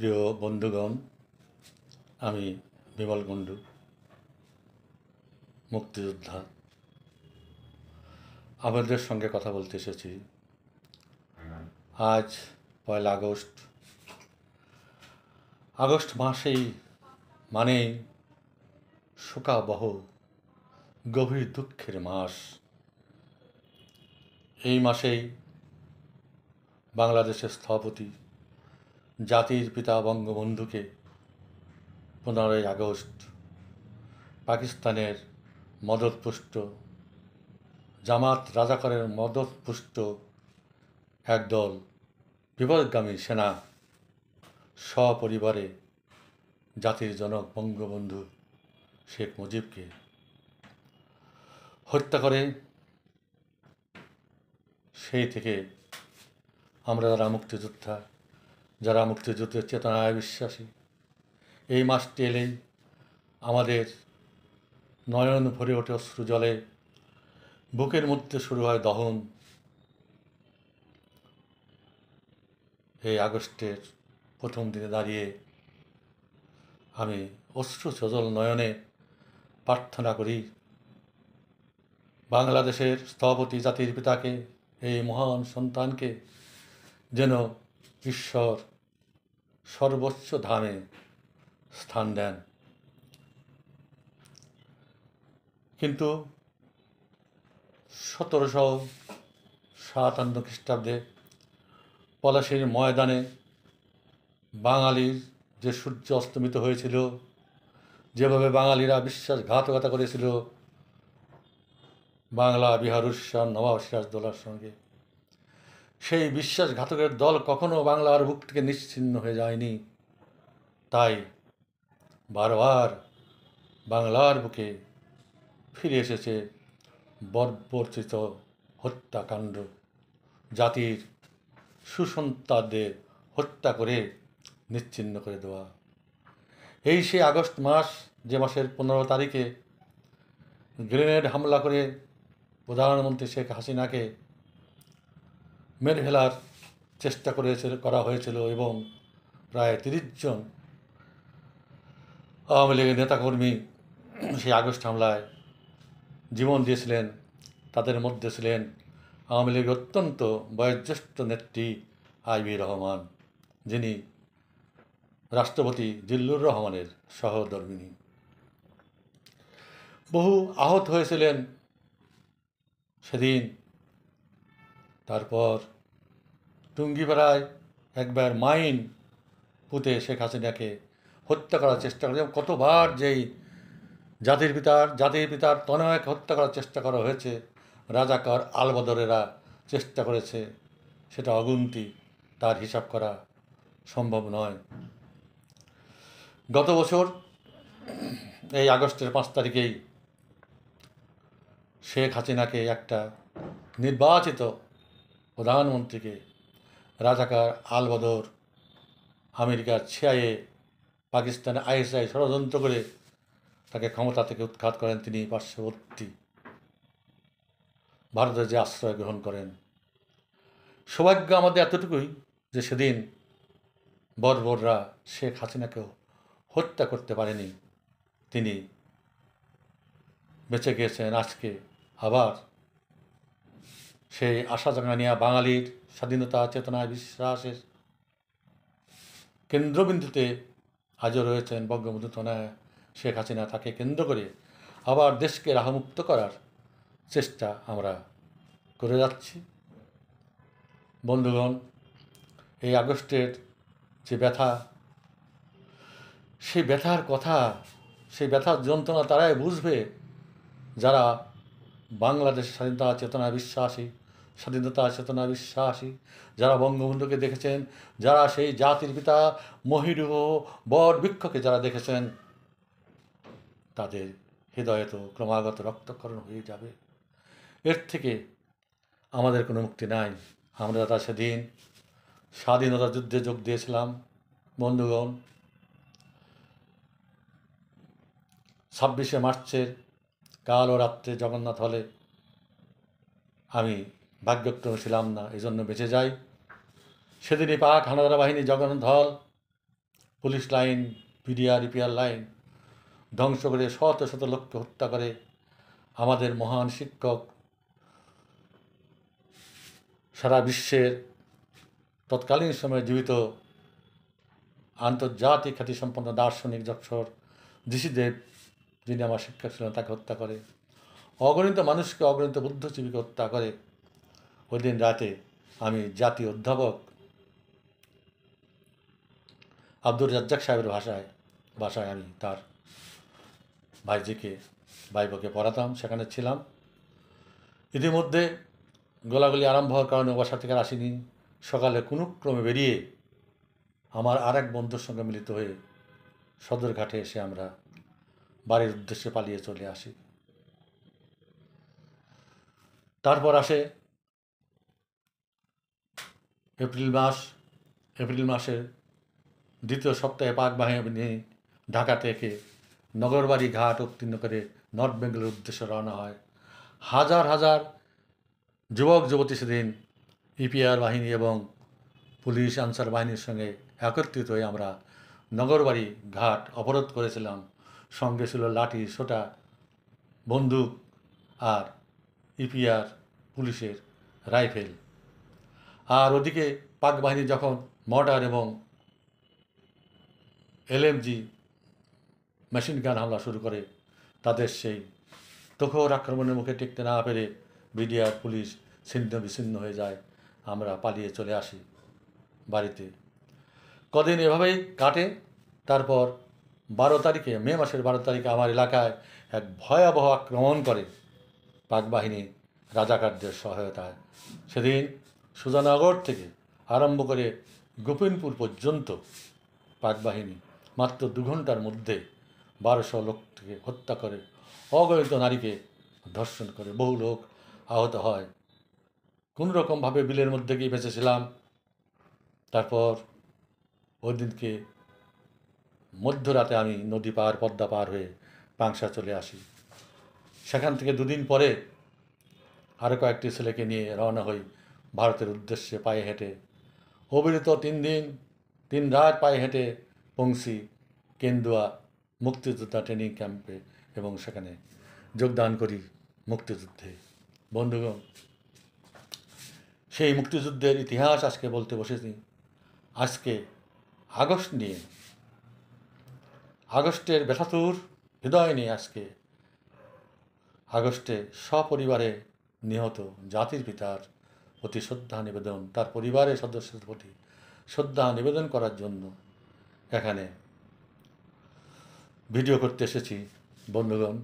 প্রিয় বন্ধুগণ, আমি বিমল কুণ্ডু, মুক্তিযোদ্ধা। আপনাদের সঙ্গে কথা বলতে এসেছি। আজ 1 আগস্ট। আগস্ট মাসেই মানেই শোকাবহ গভীর দুঃখের মাস। এই মাসেই বাংলাদেশের স্থপতি জাতির পিতা বঙ্গবন্ধুকে 15 আগস্ট পাকিস্তানের মদতপুষ্ট জামাত রাজাকারের মদতপুষ্ট একদল বিপদগামী সেনা সপরিবারে জাতির জনক বঙ্গবন্ধু শেখ মুজিবকে হত্যা করে। সেই থেকে আমরা যারা মুক্তিযুদ্ধের চেতনায় বিশ্বাসী, এই মাসটি এলেই আমাদের নয়ন ভরে ওঠে অশ্রু জলে, বুকের মধ্যে শুরু হয় দহন। এই আগস্টের প্রথম দিনে দাঁড়িয়ে আমি অশ্রু সজল নয়নে প্রার্থনা করি বাংলাদেশের স্থপতি জাতির পিতাকে, এই মহান সন্তানকে যেন ঈশ্বর সর্বোচ্চ ধামে স্থান দেন। কিন্তু 1757 খ্রিস্টাব্দে পলাশীর ময়দানে বাঙালির যে সূর্য অস্তমিত হয়েছিল, যেভাবে বাঙালিরা বিশ্বাসঘাতকতা করেছিল বাংলা বিহার উড়িষ্যার নবাব সিরাজদৌল্লার সঙ্গে, সেই বিশ্বাসঘাতকের দল কখনো বাংলার বুক থেকে নিশ্চিহ্ন হয়ে যায়নি। তাই বারবার বাংলার বুকে ফিরে এসেছে বর্বরচিত হত্যাকাণ্ড, জাতির সুসন্তানদের হত্যা করে নিশ্চিহ্ন করে দেওয়া। এই সেই আগস্ট মাস, যে মাসের 15 তারিখে গ্রেনেড হামলা করে প্রধানমন্ত্রী শেখ হাসিনাকে মেরে ফেলার চেষ্টা করা হয়েছিল এবং প্রায় 30 জন আওয়ামী লীগের নেতাকর্মী সেই আগস্ট হামলায় জীবন দিয়েছিলেন। তাদের মধ্যে ছিলেন আওয়ামী লীগের অত্যন্ত বয়োজ্যেষ্ঠ নেত্রী আইভি রহমান, যিনি রাষ্ট্রপতি জিল্লুর রহমানের সহধর্মিণী। বহু আহত হয়েছিলেন সেদিন। তারপর টুঙ্গিপাড়ায় একবার মাইন পুঁতে শেখ হাসিনাকে হত্যা করার চেষ্টা করে। কতবার যেই জাতির পিতার তনয়কে হত্যা করার চেষ্টা করা হয়েছে, রাজাকার আলবদরেরা চেষ্টা করেছে, সেটা অগুন্তি, তার হিসাব করা সম্ভব নয়। গত বছর এই আগস্টের 5 তারিখেই শেখ হাসিনাকে, একটা নির্বাচিত প্রধানমন্ত্রীকে, রাজাকার আলবদর, আমেরিকার CIA, পাকিস্তানে ISI ষড়যন্ত্র করে তাকে ক্ষমতা থেকে উৎখাত করেন। তিনি পার্শ্ববর্তী ভারতে যে আশ্রয় গ্রহণ করেন। সৌভাগ্য আমাদের এতটুকুই যে সেদিন বর্বররা শেখ হাসিনাকেও হত্যা করতে পারেনি। তিনি বেঁচে গিয়েছেন। আজকে আবার সেই আশা জাগানিয়া বাঙালির স্বাধীনতা চেতনায় বিশ্বাসের কেন্দ্রবিন্দুতে আজও রয়েছেন বঙ্গবন্ধু তনয়া শেখ হাসিনা। তাকে কেন্দ্র করে আবার দেশকে রাহমুক্ত করার চেষ্টা আমরা করে যাচ্ছি। বন্ধুগণ, এই আগস্টের যে ব্যথা, সেই ব্যথার কথা, সেই ব্যথার যন্ত্রণা তারাই বুঝবে যারা বাংলাদেশের স্বাধীনতা চেতনা বিশ্বাসী, যারা বঙ্গবন্ধুকে দেখেছেন, যারা সেই জাতির পিতা মহীরুহ বট বৃক্ষকে যারা দেখেছেন, তাদের হৃদয়ে তো ক্রমাগত রক্তক্ষরণ হয়ে যাবে। এর থেকে আমাদের কোনো মুক্তি নাই। আমরা যারা সেদিন স্বাধীনতা যুদ্ধে যোগ দিয়েছিলাম, বন্ধুগণ, 26শে মার্চের কালো রাত্রে জগন্নাথ হলে আমি ভাগ্যক্রমে ছিলাম না, এই জন্য বেঁচে যাই। সেদিনই পাক হানাদার বাহিনী জগন্নাথ হল police line, PDR EPR line ধ্বংস করে শত শত লোককে হত্যা করে আমাদের মহান শিক্ষক, সারা বিশ্বের তৎকালীন সময়ে জীবিত আন্তর্জাতিক খ্যাতিসম্পন্ন দার্শনিক যক্ষর ঋষিদেব, যিনি আমার শিক্ষক ছিলেন, তাকে হত্যা করে। অগণিত মানুষকে, অগণিত বুদ্ধিজীবীকে হত্যা করে। ওই দিন রাতে আমি জাতীয় অধ্যাপক আব্দুর রাজ্জাক সাহেবের বাসায় আমি তার ভাইবোকে পড়াতাম, সেখানে ছিলাম। ইতিমধ্যে গোলাগুলি আরম্ভ হওয়ার কারণে বাসা থেকে আসিনি। সকালে কোনো ক্রমে বেরিয়ে আমার আর এক বন্ধুর সঙ্গে মিলিত হয়ে সদরঘাটে এসে আমরা বাড়ির উদ্দেশ্যে পালিয়ে চলে আসি। তারপর আসে এপ্রিল মাসের দ্বিতীয় সপ্তাহে পাক বাহিনী ঢাকা থেকে নগরবাড়ি ঘাট উত্তীর্ণ করে নর্থ বেঙ্গলের উদ্দেশ্যে রওনা হয়। হাজার হাজার যুবক যুবতী সেদিন ইপিআর বাহিনী এবং পুলিশ আনসার বাহিনীর সঙ্গে একত্রিত হয়ে আমরা নগরবাড়ি ঘাট অবরোধ করেছিলাম। সঙ্গে ছিল লাঠি, সোটা, বন্দুক আর ইপিআর পুলিশের রাইফেল। আর ওদিকে পাক বাহিনী যখন মর্টার এবং এলএমজি মেশিন গান হামলা শুরু করে, তাদের সেই তুখোর আক্রমণের মুখে টিকতে না পেরে বিডিআর পুলিশ ছিন্ন বিচ্ছিন্ন হয়ে যায়। আমরা পালিয়ে চলে আসি বাড়িতে। কদিন এভাবেই কাটে। তারপর মে মাসের 12 তারিখে আমার এলাকায় এক ভয়াবহ আক্রমণ করে পাক বাহিনী রাজাকারদের সহায়তায়। সেদিন সুজানগর থেকে আরম্ভ করে গোপিনপুর পর্যন্ত পাক বাহিনী মাত্র 2 ঘন্টার মধ্যে 1200 লোককে হত্যা করে, অগণিত নারীকে ধর্ষণ করে, বহু লোক আহত হয়। কোনো রকমভাবে বিলের মধ্যে গিয়ে বেঁচেছিলাম। তারপর ওই দিনকে মধ্যরাতে আমি নদী পার, পদ্মা পার হয়ে পাংশা চলে আসি। সেখান থেকে 2 দিন পরে আরও কয়েকটি ছেলেকে নিয়ে রওনা হই ভারতের উদ্দেশ্যে পায়ে হেঁটে। অবিরত 3 দিন 3 রাত পায়ে হেঁটে পৌঁছি কেন্দুয়া মুক্তিযোদ্ধা ট্রেনিং ক্যাম্পে এবং সেখানে যোগদান করি মুক্তিযুদ্ধে। বন্ধুগণ, সেই মুক্তিযুদ্ধের ইতিহাস আজকে বলতে বসেছি। আজকে আগস্ট নিয়ে, আগস্টের ব্যথাতুর হৃদয় নিয়ে আজকে আগস্টে সপরিবারে নিহত জাতির পিতার প্রতি শ্রদ্ধা নিবেদন, তার পরিবারের সদস্যদের প্রতি শ্রদ্ধা নিবেদন করার জন্য এখানে ভিডিও করতে এসেছি। বন্ধুগণ,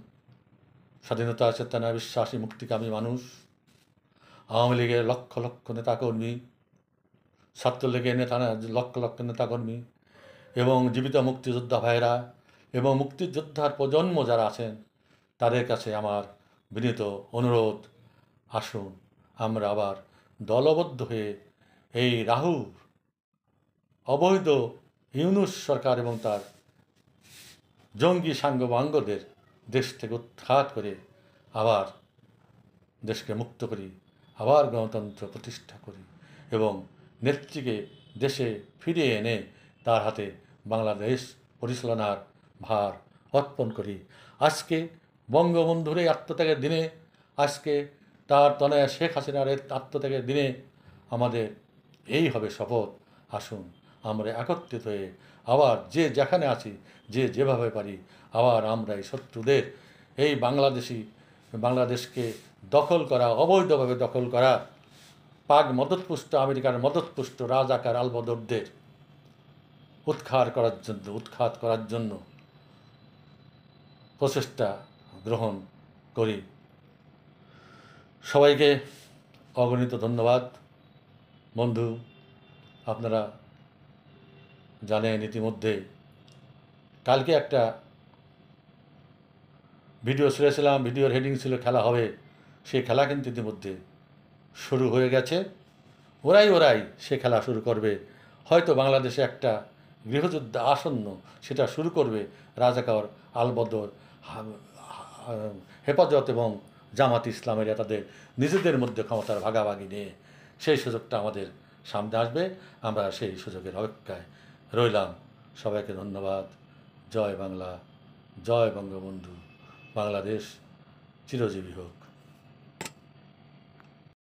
স্বাধীনতা চেতনা বিশ্বাসী মুক্তিকামী মানুষ, আওয়ামী লীগের লক্ষ লক্ষ নেতাকর্মী, ছাত্রলীগের লক্ষ লক্ষ নেতাকর্মী এবং জীবিত মুক্তিযোদ্ধা ভাইয়েরা এবং মুক্তিযোদ্ধার প্রজন্ম যারা আছেন, তাদের কাছে আমার বিনীত অনুরোধ, আসুন আমরা আবার দলবদ্ধ হয়ে এই রাহুর অবৈধ ইউনূস সরকার এবং তার জঙ্গি সাঙ্গপাঙ্গদের দেশ থেকে উৎখাত করে আবার দেশকে মুক্ত করি, আবার গণতন্ত্র প্রতিষ্ঠা করি এবং নেত্রীকে দেশে ফিরিয়ে এনে তার হাতে বাংলাদেশ পরিচালনার ভার অর্পণ করি। আজকে বঙ্গবন্ধুর এই আত্মত্যাগের দিনে, আজকে তার তনয়া শেখ হাসিনার আত্মত্যাগের দিনে আমাদের এই হবে শপথ, আসুন আমরা একত্রিত হয়ে আবার যে যেখানে আছি, যে যেভাবে পারি, আবার আমরা এই শত্রুদের, এই বাংলাদেশকে দখল করা, অবৈধভাবে দখল করা পাক মদতপুষ্ট, আমেরিকার মদতপুষ্ট রাজাকার আলবদরদের উৎখাত করার জন্য প্রচেষ্টা গ্রহণ করি। সবাইকে অগণিত ধন্যবাদ। বন্ধু, আপনারা জানেন ইতিমধ্যে কালকে একটা ভিডিও ছেড়েছিলাম, ভিডিওর হেডিং ছিল খেলা হবে। সেই খেলা কিন্তু ইতিমধ্যে শুরু হয়ে গেছে। ওরাই সে খেলা শুরু করবে। হয়তো বাংলাদেশে একটা গৃহযুদ্ধ আসন্ন, সেটা শুরু করবে রাজাকার, আলবদর, হেফাজত এবং জামাত ইসলামের তাদের নিজেদের মধ্যে ক্ষমতার ভাগাভাগি নিয়ে। সেই সুযোগটা আমাদের সামনে আসবে, আমরা সেই সুযোগের অপেক্ষায় রইলাম। সবাইকে ধন্যবাদ। জয় বাংলা, জয় বঙ্গবন্ধু। বাংলাদেশ চিরজীবী হোক।